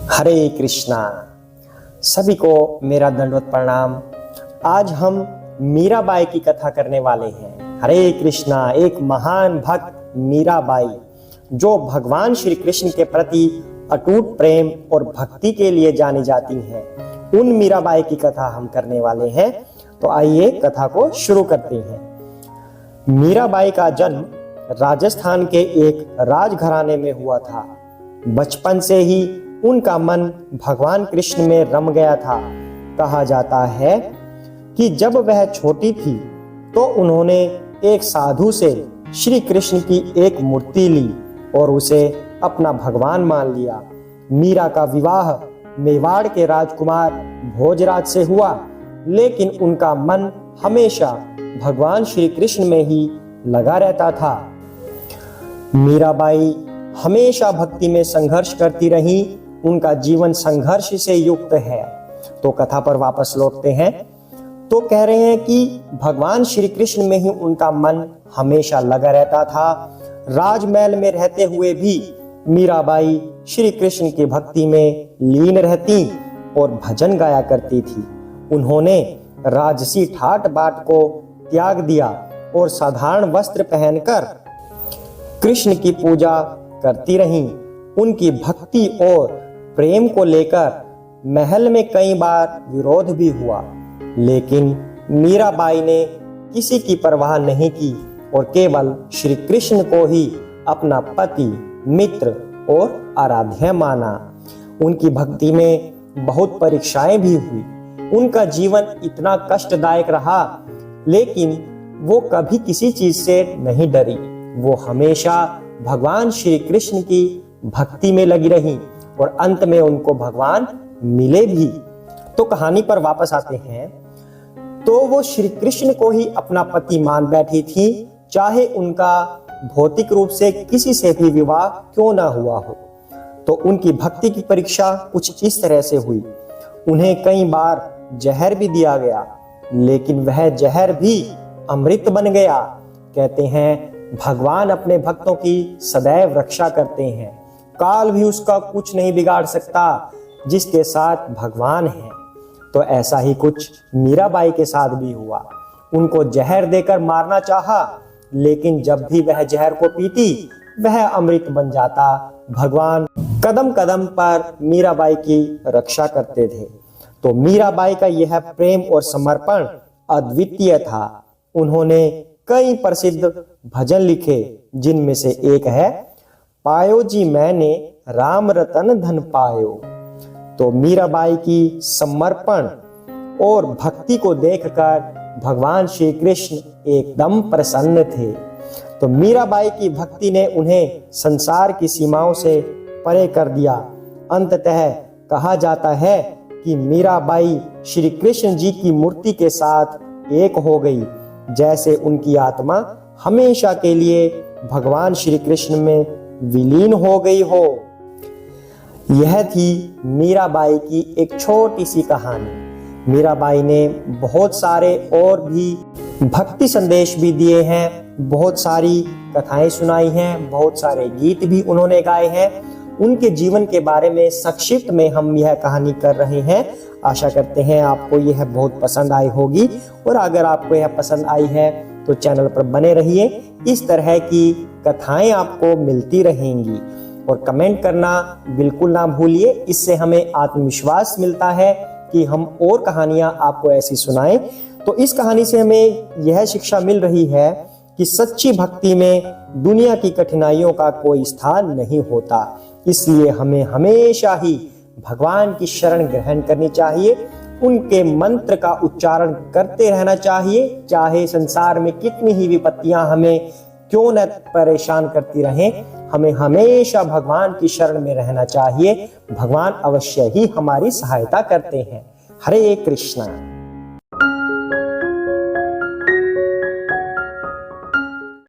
हरे कृष्णा। सभी को मेरा दंडवत प्रणाम। आज हम मीराबाई की कथा करने वाले हैं। हरे कृष्णा। एक महान भक्त मीराबाई जो भगवान श्री कृष्ण के प्रति अटूट प्रेम और भक्ति के लिए जानी जाती हैं, उन मीराबाई की कथा हम करने वाले हैं। तो आइए कथा को शुरू करते हैं। मीराबाई का जन्म राजस्थान के एक राजघराने में हुआ था। बचपन से ही उनका मन भगवान कृष्ण में रम गया था। कहा जाता है कि जब वह छोटी थी तो उन्होंने एक साधु से श्री कृष्ण की एक मूर्ति ली और उसे अपना भगवान मान लिया। मीरा का विवाह मेवाड़ के राजकुमार भोजराज से हुआ, लेकिन उनका मन हमेशा भगवान श्री कृष्ण में ही लगा रहता था। मीराबाई हमेशा भक्ति में संघर्ष करती रही। उनका जीवन संघर्ष से युक्त है। तो कथा पर वापस लौटते हैं। तो कह रहे हैं कि भगवान श्री कृष्ण में ही उनका मन हमेशा लगा रहता था। राजमहल में रहते हुए भी मीराबाई श्री कृष्ण की भक्ति में लीन रहती और भजन गाया करती थी। उन्होंने राजसी ठाट बाट को त्याग दिया और साधारण वस्त्र पहनकर कृष्ण की पूजा करती रहीं। उनकी भक्ति और प्रेम को लेकर महल में कई बार विरोध भी हुआ, लेकिन मीराबाई ने किसी की परवाह नहीं की और केवल श्री कृष्ण को ही अपना पति, मित्र और आराध्य माना। उनकी भक्ति में बहुत परीक्षाएं भी हुई। उनका जीवन इतना कष्टदायक रहा, लेकिन वो कभी किसी चीज से नहीं डरी। वो हमेशा भगवान श्री कृष्ण की भक्ति में लगी रही और अंत में उनको भगवान मिले भी। तो कहानी पर वापस आते हैं। तो वो श्री कृष्ण को ही अपना पति मान बैठी थी, चाहे उनका भौतिक रूप से किसी से भी विवाह क्यों ना हुआ हो। तो उनकी भक्ति की परीक्षा कुछ इस तरह से हुई। उन्हें कई बार जहर भी दिया गया, लेकिन वह जहर भी अमृत बन गया। कहते हैं भगवान अपने भक्तों की सदैव रक्षा करते हैं। काल भी उसका कुछ नहीं बिगाड़ सकता जिसके साथ भगवान है। तो ऐसा ही कुछ मीराबाई के साथ भी हुआ। उनको जहर देकर मारना चाहा, लेकिन जब भी वह जहर को पीती वह अमृत बन जाता। भगवान कदम कदम पर मीराबाई की रक्षा करते थे। तो मीराबाई का यह प्रेम और समर्पण अद्वितीय था। उन्होंने कई प्रसिद्ध भजन लिखे, जिनमें से एक है पायो जी मैंने राम रतन धन पायो। तो मीराबाई की समर्पण और भक्ति को देखकर भगवान श्री कृष्ण एकदम प्रसन्न थे। तो मीराबाई की भक्ति ने उन्हें संसार की सीमाओं से परे कर दिया। अंततः कहा जाता है कि मीराबाई श्री कृष्ण जी की मूर्ति के साथ एक हो गई, जैसे उनकी आत्मा हमेशा के लिए भगवान श्री कृष्ण में विलीन हो गई हो। यह थी मीराबाई की एक छोटी सी कहानी। मीराबाई ने बहुत सारे और भी भक्ति संदेश भी दिए हैं, बहुत सारी कथाएं सुनाई हैं, बहुत सारे गीत भी उन्होंने गाए हैं। उनके जीवन के बारे में संक्षिप्त में हम यह कहानी कर रहे हैं। आशा करते हैं आपको यह बहुत पसंद आई होगी, और अगर आपको यह पसंद आई है तो चैनल पर बने रहिए। इस तरह की कथाएं आपको मिलती रहेंगी, और कमेंट करना बिल्कुल ना भूलिए। इससे हमें आत्मविश्वास मिलता है कि हम और कहानियां आपको ऐसी सुनाएं। तो इस कहानी से हमें यह शिक्षा मिल रही है कि सच्ची भक्ति में दुनिया की कठिनाइयों का कोई स्थान नहीं होता। इसलिए हमें हमेशा ही भगवान की शरण ग्रहण करनी चाहिए, उनके मंत्र का उच्चारण करते रहना चाहिए। चाहे संसार में कितनी ही विपत्तियां हमें क्यों न परेशान करती रहें, हमें हमेशा भगवान की शरण में रहना चाहिए। भगवान अवश्य ही हमारी सहायता करते हैं। हरे कृष्णा।